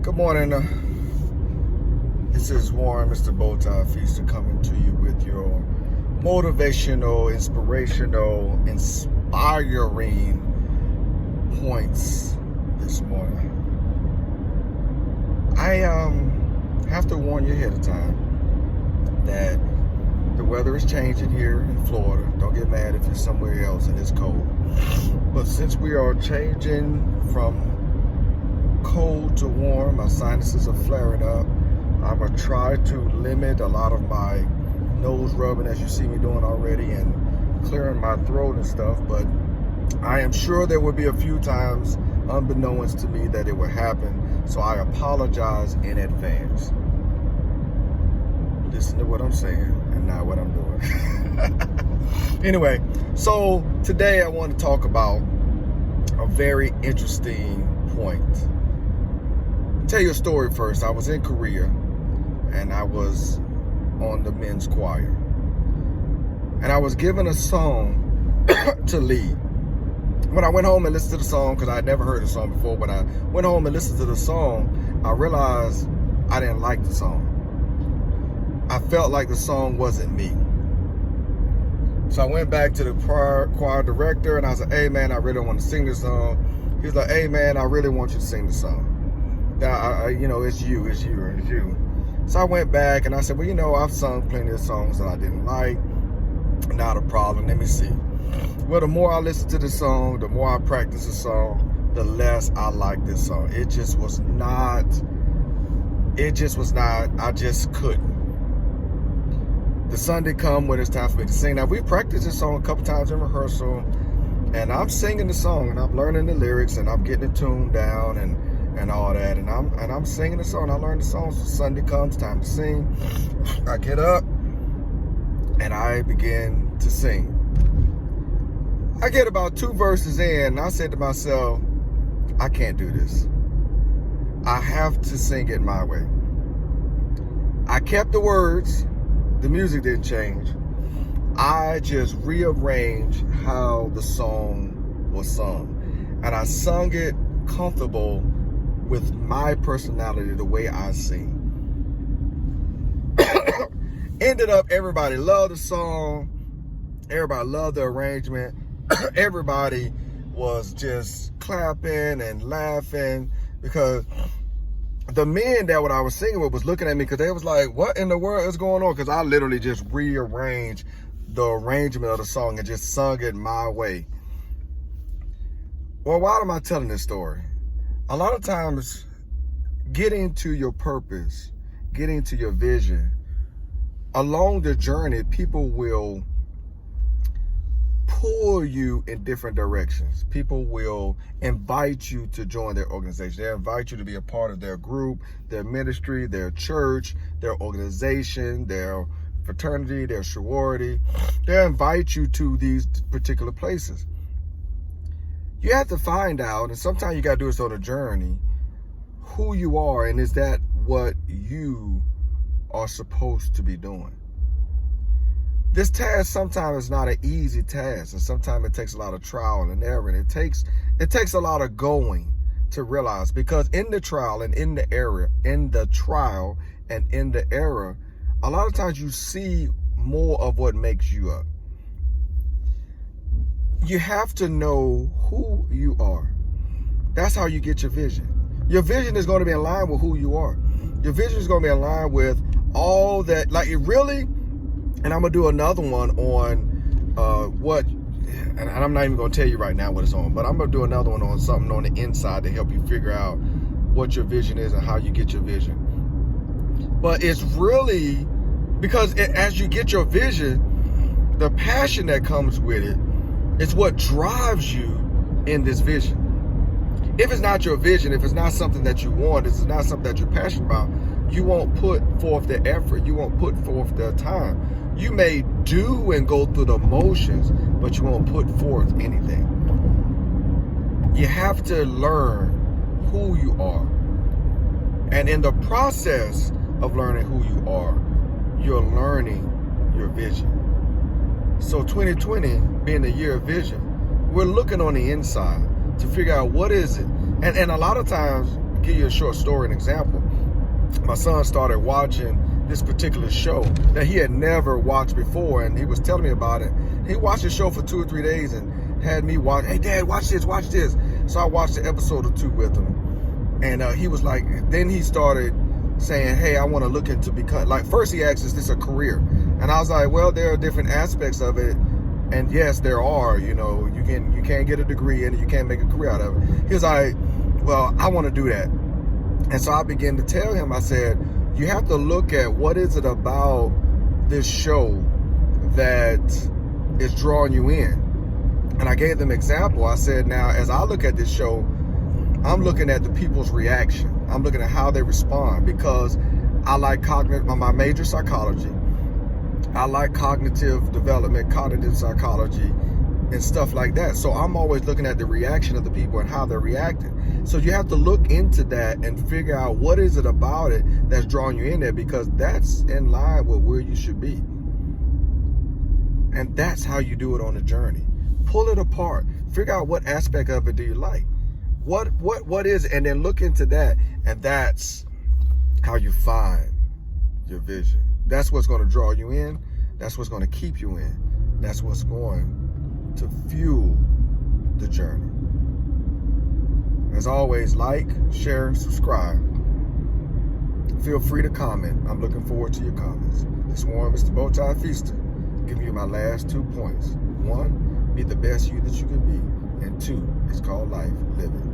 Good morning. This is Warren, Mr. Bowtie Feaster, coming to you with your motivational, inspirational, inspiring points this morning. I have to warn you ahead of time that the weather is changing here in Florida. Don't get mad if you're somewhere else and it's cold. But since we are changing from cold to warm, my sinuses are flaring up. I'm gonna try to limit a lot of my nose rubbing, as you see me doing already, and clearing my throat and stuff. But I am sure there will be a few times, unbeknownst to me, that it will happen. So I apologize in advance. Listen to what I'm saying and not what I'm doing. Anyway, so today I want to talk about a very interesting point. I'll tell you a story first. I was in Korea and I was on the men's choir. And I was given a song to lead. When I went home and listened to the song, because I had never heard the song before, when I went home and listened to the song, I realized I didn't like the song. I felt like the song wasn't me. So I went back to the choir director and I said, hey man, I really want to sing this song. He was like, hey man, I really want you to sing the song. Now, it's you. So I went back and I said, well, I've sung plenty of songs that I didn't like. Not a problem. Let me see. Well, the more I listen to the song, the more I practice the song, the less I like this song. I just couldn't. The Sunday come when it's time for me to sing. Now, we practiced this song a couple times in rehearsal, and I'm singing the song, and I'm learning the lyrics, and I'm getting the tune down, and all that, and I'm singing the song. I learned the song. So Sunday comes, time to sing. I get up, and I begin to sing. I get about 2 verses in, and I said to myself, I can't do this. I have to sing it my way. I kept the words. The music didn't change. I just rearranged how the song was sung. And I sung it comfortable with my personality, the way I sing. Ended up, everybody loved the song. Everybody loved the arrangement. Everybody was just clapping and laughing because the men that what I was singing with was looking at me because they was like, what in the world is going on? Because I literally just rearranged the arrangement of the song and just sung it my way. Well, why am I telling this story? A lot of times, getting to your purpose, getting to your vision, along the journey, people will pull you in different directions. People will invite you to join their organization. They invite you to be a part of their group, their ministry, their church, their organization, their fraternity, their sorority. They invite you to these particular places. You have to find out, and sometimes you got to do this on a journey, who you are, and is that what you are supposed to be doing? This task sometimes is not an easy task, and sometimes it takes a lot of trial and error, and it takes a lot of going to realize, because in the trial and in the error, a lot of times you see more of what makes you up. You have to know who you are. That's how you get your vision. Your vision is going to be in line with who you are. Your vision is going to be in line with all that, like it really. And I'm going to do another one on and I'm not even going to tell you right now what it's on, but I'm going to do another one on something on the inside to help you figure out what your vision is and how you get your vision. But it's really because as you get your vision, the passion that comes with it is what drives you in this vision. If it's not your vision, if it's not something that you want, if it's not something that you're passionate about, you won't put forth the effort. You won't put forth the time. You may do and go through the motions, but you won't put forth anything. You have to learn who you are. And in the process of learning who you are, you're learning your vision. So 2020 being the year of vision, we're looking on the inside to figure out what is it. And a lot of times give you a short story, an example. My son started watching this particular show that he had never watched before, and he was telling me about it. He watched the show for 2 or 3 days and had me watch. Hey, Dad, watch this, watch this. So I watched an episode or 2 with him, and he was like, then he started saying, hey, I want to look into become, like, first he asked, is this a career? And I was like, well, there are different aspects of it, and yes, there are. You know, you can't get a degree and you can't make a career out of it. He was like, well, I want to do that. And so I began to tell him, I said, you have to look at what is it about this show that is drawing you in. And I gave them an example. I said, now, as I look at this show, I'm looking at the people's reaction. I'm looking at how they respond, because I like my major psychology. I like cognitive development, cognitive psychology, and stuff like that. So I'm always looking at the reaction of the people and how they're reacting. So you have to look into that and figure out what is it about it that's drawing you in there, because that's in line with where you should be. And that's how you do it on the journey. Pull it apart. Figure out what aspect of it do you like. What is it? And then look into that. And that's how you find your vision. That's what's going to draw you in. That's what's going to keep you in. That's what's going to fuel the journey. As always, like, share, subscribe. Feel free to comment. I'm looking forward to your comments. This one, Mr. Bowtie Feaster, giving you my last 2 points. 1, be the best you that you can be. And 2, it's called life, living.